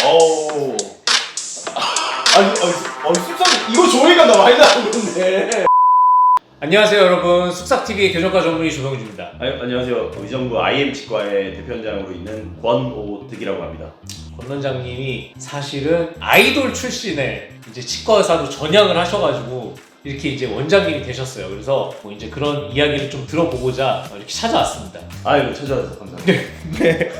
어우. 쑥삭 이거 조회가 나 많이 나온 건데. 안녕하세요 여러분, 쑥삭TV의 교정과 전문의 조병주입니다. 안녕하세요. 의정부 IM 치과의 대표원장으로 있는 권오득이라고 합니다. 권 원장님이 사실은 아이돌 출신의 이제 치과 의사로 전향을 하셔가지고 이렇게 이제 원장님이 되셨어요. 그래서 뭐 이제 그런 이야기를 좀 들어보고자 이렇게 찾아왔습니다. 아이고 찾아와서 감사합니다. 네.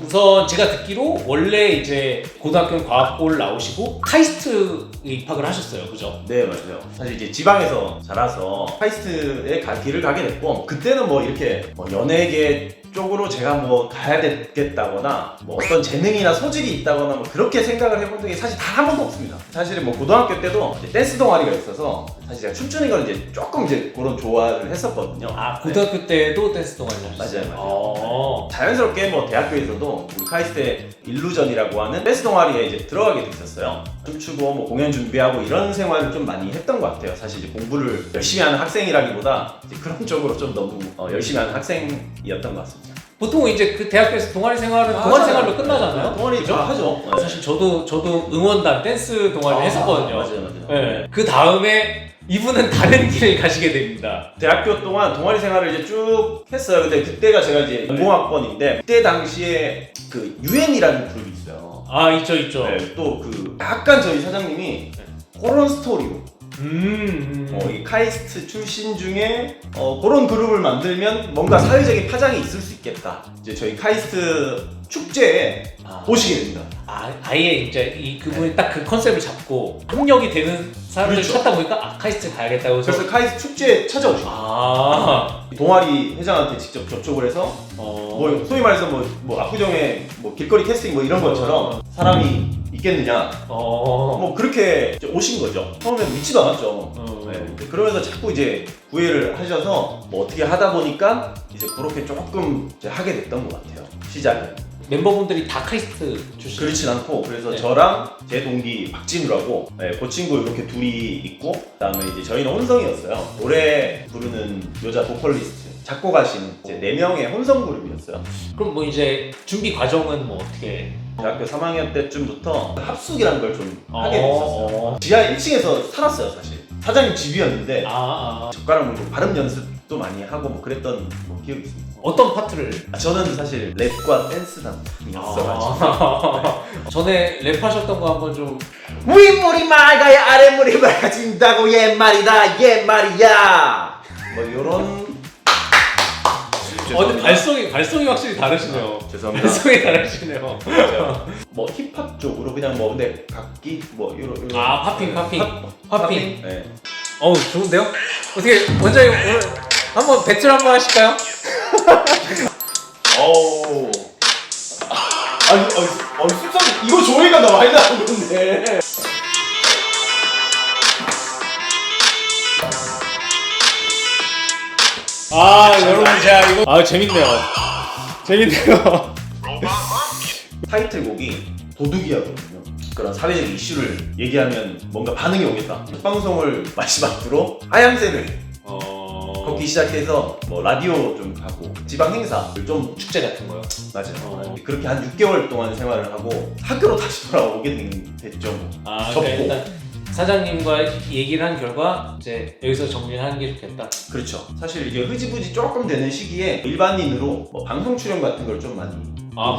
우선 제가 듣기로 원래 이제 고등학교 과학고를 나오시고 카이스트에 입학을 하셨어요, 그죠? 네 맞아요. 사실 이제 지방에서 자라서 카이스트에 길을 가게 됐고, 그때는 뭐 이렇게 연예계 쪽으로 제가 뭐 가야 되겠다거나 뭐 어떤 재능이나 소질이 있다거나 뭐 그렇게 생각을 해본 적이 사실 단 한 번도 없습니다. 사실은 뭐 고등학교 때도 이제 댄스 동아리가 있어서 사실 제가 춤추는 걸 이제 조금 이제 그런 좋아를 했었거든요. 아, 고등학교 때도 댄스 동아리 하셨어요? 맞아요. 자연스럽게 뭐 대학교에서도 우리 카이스트의 일루전이라고 하는 댄스 동아리에 이제 들어가게 됐었어요. 춤추고 뭐 공연 준비하고 이런 생활을 좀 많이 했던 것 같아요. 사실 이제 공부를 열심히 하는 학생이라기보다 이제 그런 쪽으로 좀 너무 열심히 하는 학생이었던 것 같습니다. 보통 이제 그 대학교에서 동아리 생활은 동아리 생활로 끝나잖아요. 동아리 그죠? 다 하죠. 사실 저도 응원단 댄스 동아리 했었거든요. 맞아요. 네. 그 다음에 이분은 다른 길을 가시게 됩니다. 대학교 동안 동아리 생활을 이제 쭉 했어요. 근데 그때가 제가 이제 공학번인데 그때 당시에 그 UN이라는 그룹이 있어요. 아, 있죠. 네, 또 그 약간 저희 사장님이 그런 스토리로 이 카이스트 출신 중에 그런 그룹을 만들면 뭔가 사회적인 파장이 있을 수 있겠다. 이제 저희 카이스트 축제에 오시게 됩니다. 아예 이제 그분이 딱 그 컨셉을 잡고 협력이 되는 사람들을 그렇죠. 찾다 보니까 카이스트 가야겠다고 해서 그래서 카이스트 축제에 찾아오시고 동아리 회장한테 직접 접촉을 해서 뭐 소위 말해서 뭐 압구정에 뭐 길거리 캐스팅 뭐 이런 것처럼 사람이 있겠느냐 뭐 그렇게 이제 오신 거죠. 처음엔 믿지도 않았죠. 네. 그러면서 자꾸 이제 구애를 하셔서 뭐 어떻게 하다 보니까 이제 그렇게 조금 이제 하게 됐던 것 같아요. 시작은. 멤버분들이 다 카이스트 출신. 그렇진 않고, 그래서 네. 저랑 제 동기 박진우라고 그 친구 이렇게 둘이 있고, 그다음에 이제 저희는 혼성이었어요. 노래 부르는 여자 보컬리스트, 작곡하신 이제 4명의 혼성 그룹이었어요. 그럼 뭐 이제 준비 과정은 뭐 어떻게? 대학교 3학년 때쯤부터 합숙이라는 걸 좀 하게 됐었어요. 지하 1층에서 살았어요, 사실. 사장님 집이었는데 젓가락 물고 발음 연습도 많이 하고 뭐 그랬던 뭐 기억이 있습니다. 어떤 파트를? 저는 사실 랩과 댄스 담당이었어가지고 전에 랩하셨던 거 한번 좀. 윗물이 맑아야 아랫물이 맑아진다고 옛말이다 옛말이야 뭐 요런. 근데 발성이 확실히 다르시네요. 죄송합니다. 발성이 다르시네요. 뭐 힙합 쪽으로 그냥 뭐 근데 각기 뭐 요런 팝핑. 네. 좋은데요? 어떻게 원장님 오늘 한번 배틀 한번 하실까요? 쑥삭 이거 조회가 나 많이 나온 건데. 여러분 제가 이거 재밌네요. 타이틀곡이 도둑이야거든요. 그런 사회적 이슈를 얘기하면 뭔가 반응이 오겠다. 첫 방송을 마지막으로 하얀새를 걷기 시작해서 뭐 라디오 좀 가고 지방 행사를 좀 축제 같은 거요. 맞아요. 그렇게 한 6개월 동안 생활을 하고 학교로 다시 돌아오게 됐죠. 접고. 일단 사장님과 얘기를 한 결과 이제 여기서 정리를 하는 게 좋겠다. 그렇죠. 사실 이제 흐지부지 조금 되는 시기에 일반인으로 뭐 방송 출연 같은 걸 좀 많이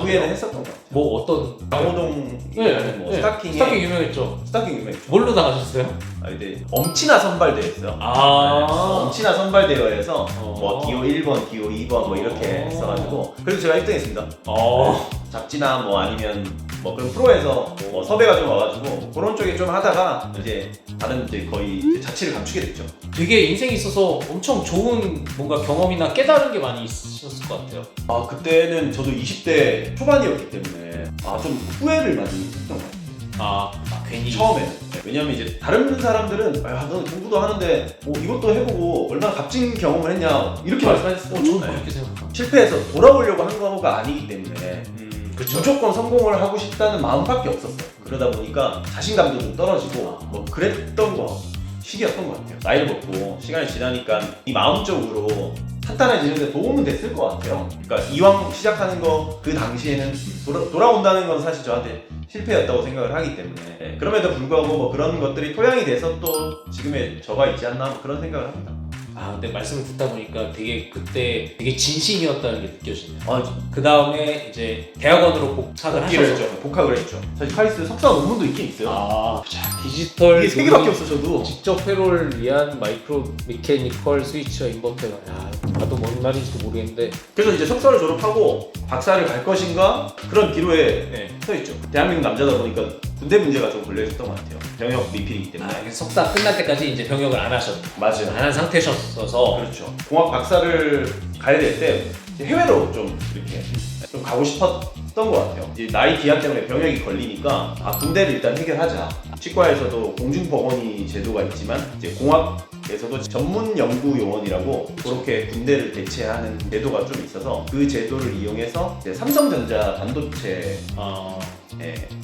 후회는 했었던 것 같아요. 뭐 어떤? 강호동이라는 뭐 스타킹에 스타킹 유명했죠. 스타킹 유명했죠. 뭘로 나가셨어요? 이제 엄친아 선발대회였어요. 엄친아 선발대회에서 뭐 기호 1번, 기호 2번 뭐 이렇게 했어가지고 그래서 제가 1등했습니다. 잡지나 뭐 아니면 뭐 그런 프로에서 뭐 섭외가 좀 와가지고 뭐 그런 쪽에 좀 하다가 이제 다른 이제 거의 이제 자취를 감추게 됐죠. 되게 인생에 있어서 엄청 좋은 뭔가 경험이나 깨달은 게 많이 있으셨을 것 같아요. 그때는 저도 20대 초반이었기 때문에 좀 후회를 많이 했던 것 같아요. 괜히 처음에는. 왜냐면 이제 다른 사람들은 너는 공부도 하는데 이것도 해보고 얼마나 값진 경험을 했냐 이렇게 말씀하셨어요. 저는 그렇게 생각합니다. 실패해서 돌아오려고 한 거가 아니기 때문에 그쵸. 무조건 성공을 하고 싶다는 마음밖에 없었어요. 그러다 보니까 자신감도 좀 떨어지고 뭐 그랬던 시기였던 것 같아요. 나이를 먹고 시간이 지나니까 이 마음적으로 탄탄해지는 데 도움은 됐을 것 같아요. 그러니까 이왕 시작하는 거 그 당시에는 돌아온다는 건 사실 저한테 실패였다고 생각을 하기 때문에 네, 그럼에도 불구하고 뭐 그런 것들이 토양이 돼서 또 지금의 저가 있지 않나 뭐 그런 생각을 합니다. 아 근데 말씀을 듣다 보니까 되게 그때 되게 진심이었다는 게 느껴지네요. 아, 그 다음에 이제 대학원으로 복학을 하셨죠. 복학을 했죠. 사실 카이스트 석사 논문도 있긴 있어요. 아, 자, 디지털 이게 3개밖에 없어 저도. 직접 회로를 위한 마이크로 메케니컬 스위치와 인버터가 나도 뭔 말인지도 모르겠는데 그래서 이제 석사를 졸업하고 박사를 갈 것인가 그런 기로에 네. 서 있죠. 대한민국 남자다 보니까 군대 문제가 좀 걸려 있었던 것 같아요. 병역 미필이기 때문에. 그래서 석사 끝날 때까지 이제 병역을 안 하셨. 맞아요. 안 한 상태셨어서 그렇죠. 공학 박사를 가야 될 때 해외로 좀 이렇게 좀 가고 싶었던 것 같아요. 이제 나이 기한 때문에 병역이 걸리니까 군대를 일단 해결하자. 치과에서도 공중보건의 제도가 있지만 이제 공학에서도 전문 연구 요원이라고 그렇게 군대를 대체하는 제도가 좀 있어서 그 제도를 이용해서 이제 삼성전자 반도체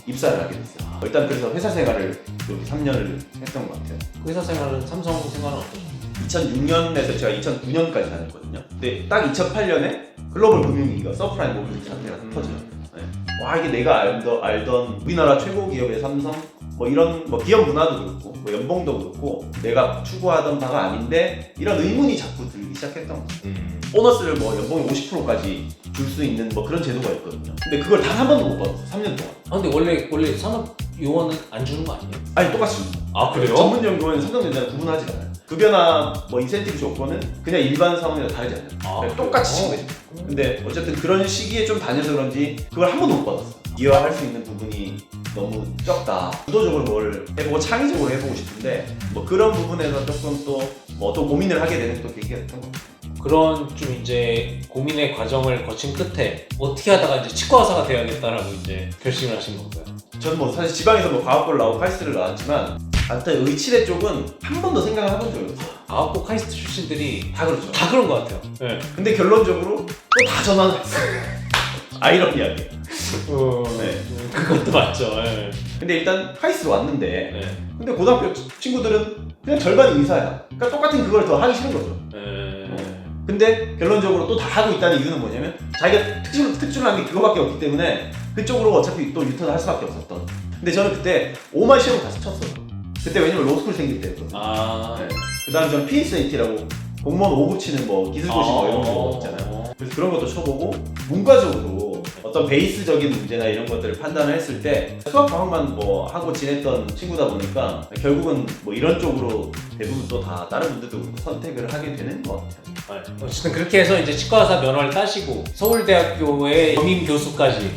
입사를 하게 됐어요. 일단 그래서 회사 생활을 이렇게 3년을 했던 것 같아요. 그 회사 생활은 삼성 생활은 어떠셨나요? 2006년에서 제가 2009년까지 다녔거든요. 근데 딱 2008년에 글로벌 금융위기가 서프라임 모빌리티 사태가 터져요. 네. 와 이게 내가 알던 우리나라 최고 기업의 삼성 뭐 이런 뭐 기업 문화도 그렇고 뭐 연봉도 그렇고 내가 추구하던 바가 아닌데 이런 의문이 자꾸 들기 시작했던 거죠. 보너스를 뭐 연봉의 50%까지 줄 수 있는 뭐 그런 제도가 있거든요. 근데 그걸 단 한 번도 못 받았어. 3년 동안. 아 근데 원래 산업 요원은 안 주는 거 아니에요? 아니 똑같이 줍니다. 아 그래요? 전문 연구원은 삼성전자는 구분하지 않아요. 급여나 뭐 인센티브 조건은 그냥 일반 사원이랑 다르지 않아요. 아, 똑같이 친 거죠. 근데 어쨌든 그런 시기에 좀 다녀서 그런지 그걸 한 번도 못 받았어. 이해할 수 있는 부분이 너무 적다. 주도적으로 뭘 해보고 창의적으로 해보고 싶은데 뭐 그런 부분에서 조금 또 고민을 하게 되는 또 계기가 됐던 것 같아요. 그런 좀 이제 고민의 과정을 거친 끝에 어떻게 하다가 이제 치과 의사가 되어야겠다라고 이제 결심을 하신 건가요? 저는 뭐 사실 지방에서 뭐 과학고를 나오고 카이스트를 나왔지만 일단 의치대 쪽은 한 번도 생각을 해본 적이 없어요. 과학고 카이스트 출신들이 다 그렇죠. 다 그런 것 같아요. 네. 근데 결론적으로 또 다 전환을 했어요. 아이러니하게. 네. 그것도 맞죠. 네. 근데 일단 카이스트로 왔는데 네. 근데 고등학교 친구들은 그냥 절반이 의사야. 그러니까 똑같은 그걸 더 하기 싫은 거죠. 근데 결론적으로 또 다 하고 있다는 이유는 뭐냐면 자기가 특출한 게 그거밖에 없기 때문에 그쪽으로 어차피 또 유턴을 할 수밖에 없었던. 근데 저는 그때 5만 시험을 다시 쳤어요. 그때 왜냐면 로스쿨 생길 때였거든요. 네. 그 다음에 저는 PSAT라고 공무원 5급 치는 뭐 기술고시 뭐 이런 거 있잖아요. 그래서 그런 것도 쳐보고 문과적으로 어떤 베이스적인 문제나 이런 것들을 판단을 했을 때 수학 과목만 뭐 하고 지냈던 친구다 보니까 결국은 뭐 이런 쪽으로 대부분 또 다 다른 분들도 선택을 하게 되는 것 같아요. 어쨌든 그렇게 해서 이제 치과의사 면허를 따시고 서울대학교의 겸임 교수까지.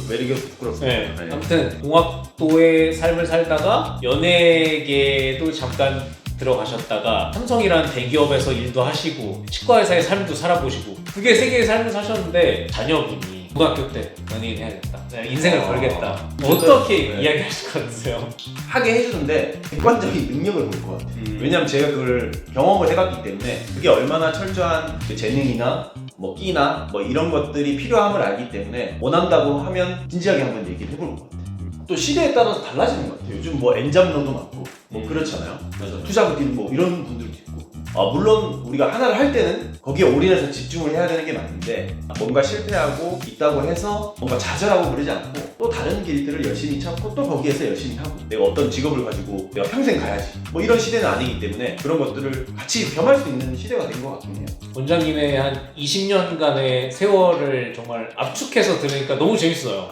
왜 이렇게 부끄럽습니다. 네. 아무튼 공학도의 삶을 살다가 연예계도 잠깐 들어가셨다가 삼성이라는 대기업에서 일도 하시고 치과의사의 삶도 살아보시고 그게 세 개의 삶을 사셨는데 자녀분이 고등학교 때 연예인 해야겠다, 인생을 걸겠다, 어떻게 이야기하실 것 같으세요? 하게 해주는데 객관적인 능력을 볼 것 같아요. 왜냐면 제가 그걸 경험을 해봤기 때문에 그게 얼마나 철저한 재능이나 뭐 끼나 뭐 이런 것들이 필요함을 알기 때문에 원한다고 하면 진지하게 한번 얘기를 해볼 것 같아요. 또 시대에 따라서 달라지는 것 같아요. 요즘 뭐 엔잡러도 많고 뭐 그렇잖아요. 그래서 투자부팀 뭐 이런 분들도 있고 물론 우리가 하나를 할 때는 거기에 올인해서 집중을 해야 되는 게 맞는데 뭔가 실패하고 있다고 해서 뭔가 좌절하고 그러지 않고 또 다른 길들을 열심히 찾고 또 거기에서 열심히 하고 내가 어떤 직업을 가지고 내가 평생 가야지 뭐 이런 시대는 아니기 때문에 그런 것들을 같이 겸할 수 있는 시대가 된 것 같긴 해요. 원장님의 한 20년간의 세월을 정말 압축해서 들으니까 너무 재밌어요.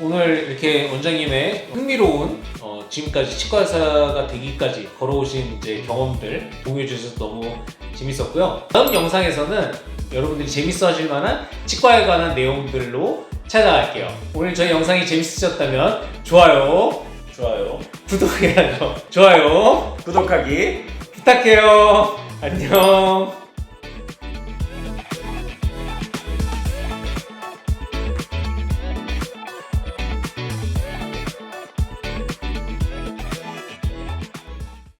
오늘 이렇게 원장님의 흥미로운 지금까지 치과의사가 되기까지 걸어오신 이제 경험들 공유해 주셔서 너무 재밌었고요. 다음 영상에서는 여러분들이 재밌어 하실 만한 치과에 관한 내용들로 찾아갈게요. 오늘 저희 영상이 재밌으셨다면 좋아요, 구독해야죠. 좋아요, 구독하기 부탁해요. 안녕.